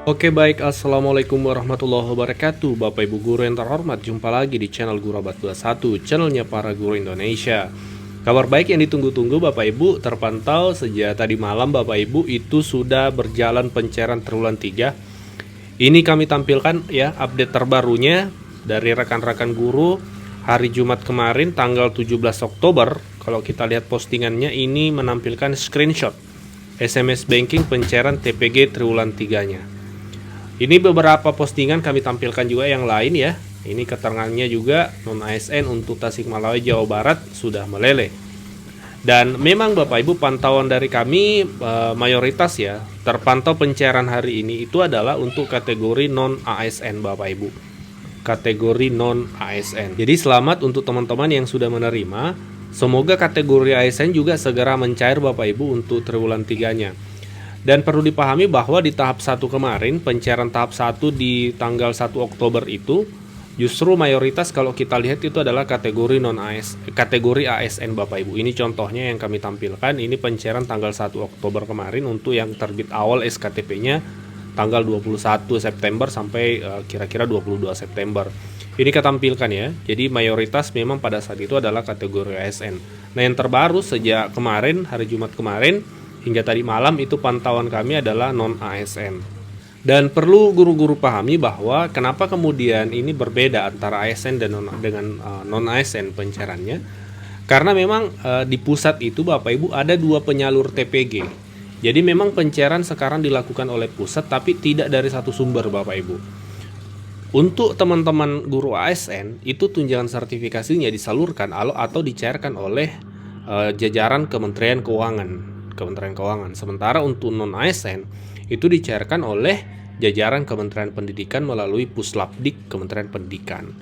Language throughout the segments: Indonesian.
Oke baik, Assalamualaikum warahmatullahi wabarakatuh. Bapak Ibu Guru yang terhormat, jumpa lagi di channel Guru Abad 21, channelnya para guru Indonesia. Kabar baik yang ditunggu-tunggu Bapak Ibu terpantau sejak tadi malam. Bapak Ibu itu sudah berjalan pencairan triwulan 3. Ini kami tampilkan ya update terbarunya dari rekan-rekan guru hari Jumat kemarin tanggal 17 Oktober. Kalau kita lihat postingannya ini menampilkan screenshot SMS banking pencairan TPG triwulan 3-nya. Ini beberapa postingan kami tampilkan juga yang lain ya. Ini keterangannya juga non ASN untuk Tasikmalaya Jawa Barat sudah meleleh. Dan memang Bapak Ibu pantauan dari kami mayoritas ya terpantau pencairan hari ini itu adalah untuk kategori non ASN Bapak Ibu. Kategori non ASN. Jadi selamat untuk teman-teman yang sudah menerima. Semoga kategori ASN juga segera mencair Bapak Ibu untuk triwulan 3-nya. Dan perlu dipahami bahwa di tahap 1 kemarin, pencairan tahap 1 di tanggal 1 Oktober itu, justru mayoritas kalau kita lihat itu adalah kategori kategori ASN Bapak Ibu. Ini contohnya yang kami tampilkan, ini pencairan tanggal 1 Oktober kemarin untuk yang terbit awal SKTP-nya tanggal 21 September sampai kira-kira 22 September. Ini kita tampilkan ya, jadi mayoritas memang pada saat itu adalah kategori ASN. Nah yang terbaru sejak kemarin, hari Jumat kemarin, hingga tadi malam itu pantauan kami adalah non-ASN. Dan perlu guru-guru pahami bahwa kenapa kemudian ini berbeda antara ASN dan dengan non-ASN pencairannya. Karena memang di pusat itu Bapak Ibu ada 2 penyalur TPG. Jadi memang pencairan sekarang dilakukan oleh pusat tapi tidak dari satu sumber Bapak Ibu. Untuk teman-teman guru ASN itu tunjangan sertifikasinya disalurkan atau dicairkan oleh jajaran Kementerian Keuangan. Sementara untuk non-ASN itu dicairkan oleh jajaran Kementerian Pendidikan melalui Puslapdik Kementerian Pendidikan.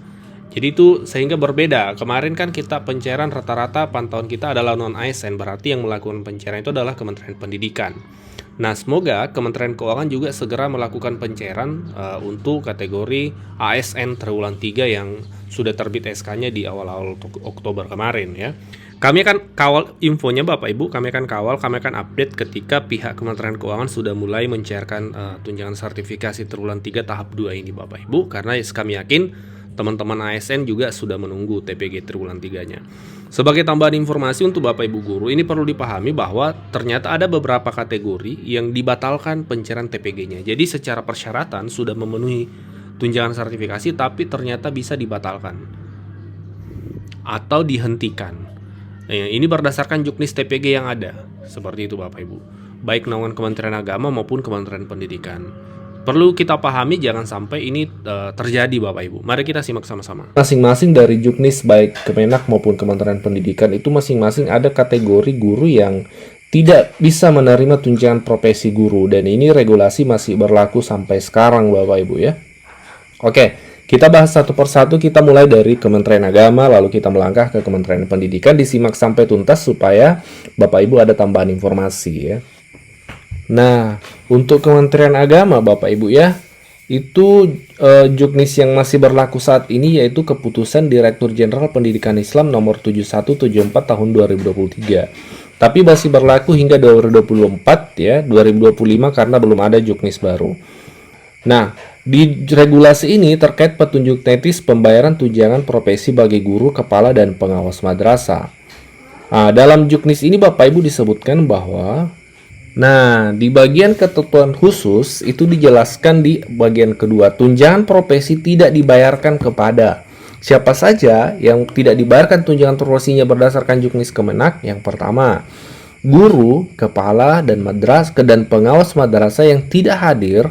Jadi itu sehingga berbeda. Kemarin kan kita pencairan rata-rata pantauan kita adalah non-ASN, berarti yang melakukan pencairan itu adalah Kementerian Pendidikan. Nah, semoga Kementerian Keuangan juga segera melakukan pencairan untuk kategori ASN triwulan 3 yang sudah terbit SK-nya di awal-awal Oktober kemarin ya. Kami akan kawal infonya Bapak Ibu, kami akan update ketika pihak Kementerian Keuangan sudah mulai mencairkan tunjangan sertifikasi triwulan 3 tahap 2 ini Bapak Ibu. Karena kami yakin teman-teman ASN juga sudah menunggu TPG triwulan 3-nya. Sebagai tambahan informasi untuk Bapak Ibu guru, ini perlu dipahami bahwa ternyata ada beberapa kategori yang dibatalkan pencairan TPG-nya. Jadi secara persyaratan sudah memenuhi tunjangan sertifikasi tapi ternyata bisa dibatalkan atau dihentikan. Ini berdasarkan juknis TPG yang ada. Seperti itu Bapak Ibu. Baik naungan Kementerian Agama maupun Kementerian Pendidikan. Perlu kita pahami jangan sampai ini terjadi Bapak Ibu. Mari kita simak sama-sama. Masing-masing dari juknis baik Kemenak maupun Kementerian Pendidikan itu masing-masing ada kategori guru yang tidak bisa menerima tunjangan profesi guru. Dan ini regulasi masih berlaku sampai sekarang Bapak Ibu ya. Oke. Kita bahas satu persatu, kita mulai dari Kementerian Agama, lalu kita melangkah ke Kementerian Pendidikan, disimak sampai tuntas supaya Bapak Ibu ada tambahan informasi ya. Nah, untuk Kementerian Agama Bapak Ibu ya, itu juknis yang masih berlaku saat ini yaitu Keputusan Direktur Jenderal Pendidikan Islam nomor 7174 tahun 2023. Tapi masih berlaku hingga 2024 ya, 2025 karena belum ada juknis baru. Nah, di regulasi ini terkait petunjuk teknis pembayaran tunjangan profesi bagi guru, kepala, dan pengawas madrasah. Nah, dalam juknis ini Bapak Ibu disebutkan bahwa di bagian ketentuan khusus itu dijelaskan di bagian kedua, tunjangan profesi tidak dibayarkan kepada siapa saja yang tidak dibayarkan tunjangan profesinya berdasarkan juknis Kemenak. Yang pertama, guru, kepala, dan pengawas madrasah yang tidak hadir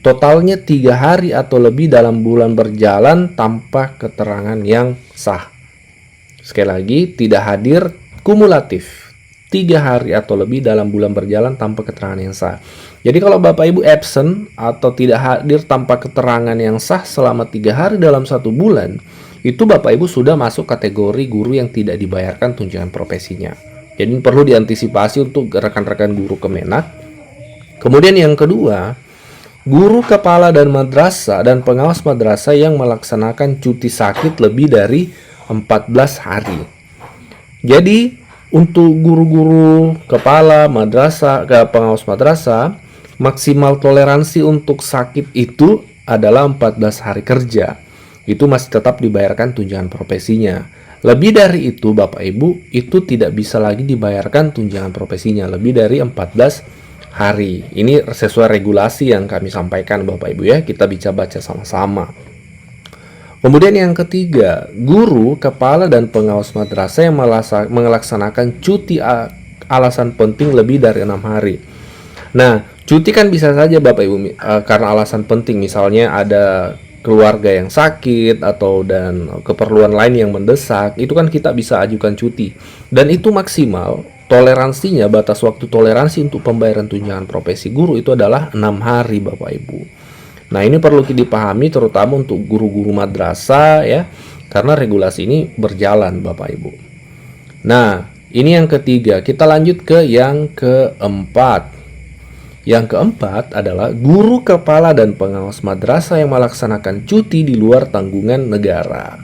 totalnya 3 hari atau lebih dalam bulan berjalan tanpa keterangan yang sah. Sekali lagi, tidak hadir kumulatif 3 hari atau lebih dalam bulan berjalan tanpa keterangan yang sah. Jadi kalau Bapak Ibu absent atau tidak hadir tanpa keterangan yang sah selama 3 hari dalam 1 bulan, itu Bapak Ibu sudah masuk kategori guru yang tidak dibayarkan tunjangan profesinya. Jadi perlu diantisipasi untuk rekan-rekan guru Kemenak. Kemudian yang kedua, guru, kepala, dan madrasah dan pengawas madrasah yang melaksanakan cuti sakit lebih dari 14 hari. Jadi untuk guru-guru, kepala madrasah, pengawas madrasah Maksimal toleransi untuk sakit itu adalah 14 hari kerja. Itu masih tetap dibayarkan tunjangan profesinya. Lebih dari itu, Bapak Ibu, itu tidak bisa lagi dibayarkan tunjangan profesinya lebih dari 14 hari. Ini sesuai regulasi yang kami sampaikan, Bapak Ibu ya. Kita bisa baca sama-sama. Kemudian yang ketiga, guru, kepala, dan pengawas madrasah yang melaksanakan cuti alasan penting lebih dari 6 hari. Nah, cuti kan bisa saja Bapak Ibu karena alasan penting, misalnya ada keluarga yang sakit atau dan keperluan lain yang mendesak, itu kan kita bisa ajukan cuti. Dan itu maksimal toleransinya, batas waktu toleransi untuk pembayaran tunjangan profesi guru itu adalah 6 hari Bapak Ibu. Nah, ini perlu dipahami terutama untuk guru-guru madrasah ya, karena regulasi ini berjalan Bapak Ibu. Nah, ini yang ketiga. Kita lanjut ke yang keempat. Yang keempat adalah guru, kepala, dan pengawas madrasah yang melaksanakan cuti di luar tanggungan negara.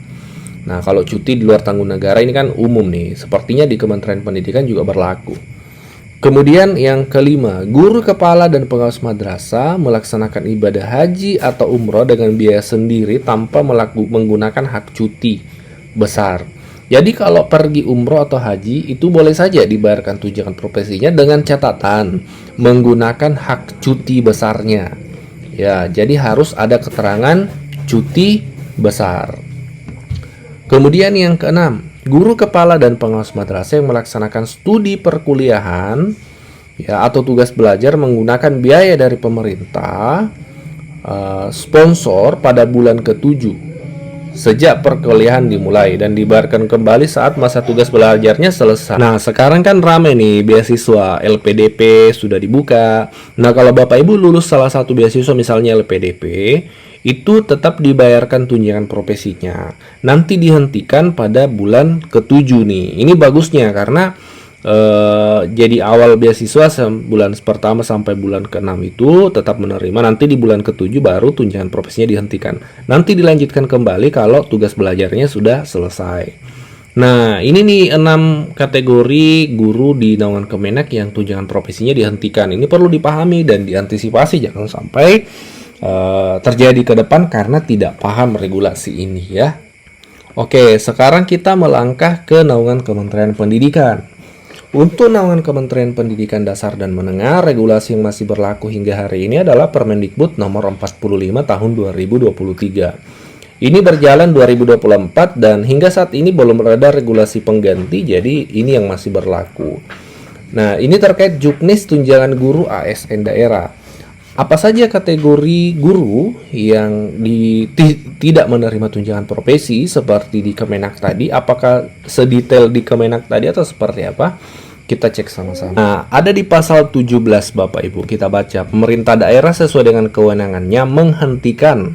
Nah, kalau cuti di luar tanggungan negara ini kan umum nih, sepertinya di Kementerian Pendidikan juga berlaku. Kemudian yang kelima, guru, kepala, dan pengawas madrasah melaksanakan ibadah haji atau umroh dengan biaya sendiri tanpa menggunakan hak cuti besar. Jadi kalau pergi umroh atau haji itu boleh saja dibayarkan tunjangan profesinya dengan catatan menggunakan hak cuti besarnya. Ya, jadi harus ada keterangan cuti besar. Kemudian yang keenam, guru, kepala, dan pengawas madrasah yang melaksanakan studi perkuliahan ya atau tugas belajar menggunakan biaya dari pemerintah sponsor pada bulan ke-7 sejak perkuliahan dimulai dan dibayarkan kembali saat masa tugas belajarnya selesai. Nah, sekarang kan rame nih beasiswa LPDP sudah dibuka. Nah, kalau Bapak Ibu lulus salah satu beasiswa misalnya LPDP, itu tetap dibayarkan tunjangan profesinya. Nanti dihentikan pada bulan ke-7 nih. Ini bagusnya karena jadi awal beasiswa bulan pertama sampai bulan ke-6 itu tetap menerima. Nanti di bulan ke-7 baru tunjangan profesinya dihentikan. Nanti dilanjutkan kembali kalau tugas belajarnya sudah selesai. Nah, ini nih 6 kategori guru di naungan Kemenak yang tunjangan profesinya dihentikan. Ini perlu dipahami dan diantisipasi jangan sampai terjadi ke depan karena tidak paham regulasi ini ya. Oke, sekarang kita melangkah ke naungan Kementerian Pendidikan. Untuk naungan Kementerian Pendidikan Dasar dan Menengah, regulasi yang masih berlaku hingga hari ini adalah Permendikbud nomor 45 tahun 2023. Ini berjalan 2024 dan hingga saat ini belum ada regulasi pengganti, jadi ini yang masih berlaku. Nah, ini terkait Juknis tunjangan guru ASN daerah. Apa saja kategori guru yang tidak menerima tunjangan profesi seperti di Kemenak tadi? Apakah sedetail di Kemenak tadi atau seperti apa? Kita cek sama-sama. Nah, ada di pasal 17 Bapak Ibu, kita baca. Pemerintah daerah sesuai dengan kewenangannya menghentikan,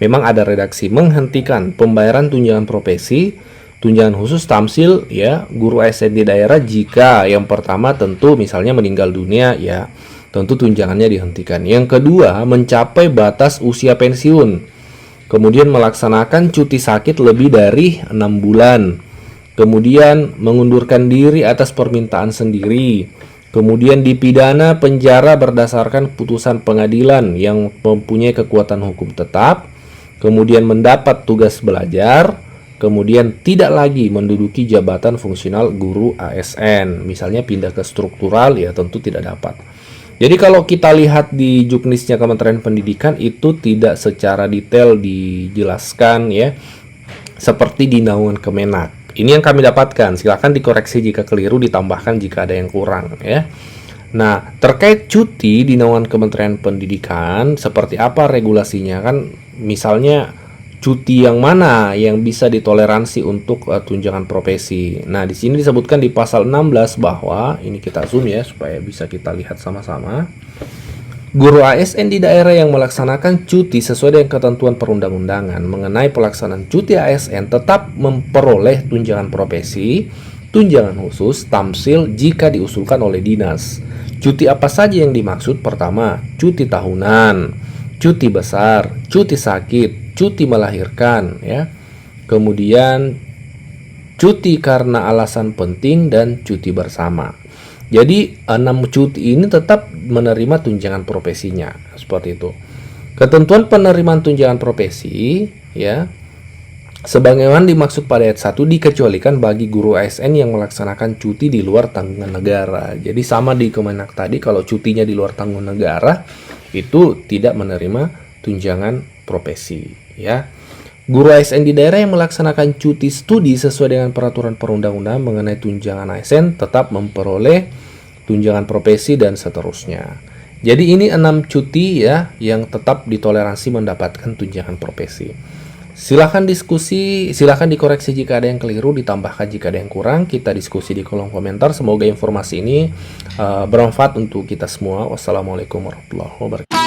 memang ada redaksi, menghentikan pembayaran tunjangan profesi, tunjangan khusus tamsil ya, guru ASN di daerah jika yang pertama tentu misalnya meninggal dunia ya, tentu tunjangannya dihentikan. Yang kedua, mencapai batas usia pensiun. Kemudian melaksanakan cuti sakit lebih dari 6 bulan. Kemudian mengundurkan diri atas permintaan sendiri. Kemudian dipidana penjara berdasarkan putusan pengadilan yang mempunyai kekuatan hukum tetap. Kemudian mendapat tugas belajar. Kemudian tidak lagi menduduki jabatan fungsional guru ASN. Misalnya pindah ke struktural ya tentu tidak dapat. Jadi kalau kita lihat di Juknisnya Kementerian Pendidikan itu tidak secara detail dijelaskan ya, seperti di naungan Kemenak. Ini yang kami dapatkan, silahkan dikoreksi jika keliru, ditambahkan jika ada yang kurang ya. Nah, terkait cuti di naungan Kementerian Pendidikan, seperti apa regulasinya kan, misalnya cuti yang mana yang bisa ditoleransi untuk tunjangan profesi. Nah, di sini disebutkan di pasal 16 bahwa ini kita zoom ya supaya bisa kita lihat sama-sama. Guru ASN di daerah yang melaksanakan cuti sesuai dengan ketentuan perundang-undangan mengenai pelaksanaan cuti ASN tetap memperoleh tunjangan profesi, tunjangan khusus, tamsil jika diusulkan oleh dinas. Cuti apa saja yang dimaksud? Pertama, cuti tahunan, cuti besar, cuti sakit, cuti melahirkan ya. Kemudian cuti karena alasan penting dan cuti bersama. Jadi 6 cuti ini tetap menerima tunjangan profesinya, seperti itu. Ketentuan penerimaan tunjangan profesi ya, sebagaimana dimaksud pada ayat 1 dikecualikan bagi guru ASN yang melaksanakan cuti di luar tanggungan negara. Jadi sama di Kemenak tadi, kalau cutinya di luar tanggungan negara itu tidak menerima tunjangan profesi ya. Guru ASN di daerah yang melaksanakan cuti studi sesuai dengan peraturan perundang-undangan mengenai tunjangan ASN tetap memperoleh tunjangan profesi dan seterusnya. Jadi ini 6 cuti ya yang tetap ditoleransi mendapatkan tunjangan profesi. Silahkan diskusi, silahkan dikoreksi jika ada yang keliru, ditambahkan jika ada yang kurang. Kita diskusi di kolom komentar. Semoga informasi ini bermanfaat untuk kita semua. Wassalamualaikum warahmatullahi wabarakatuh.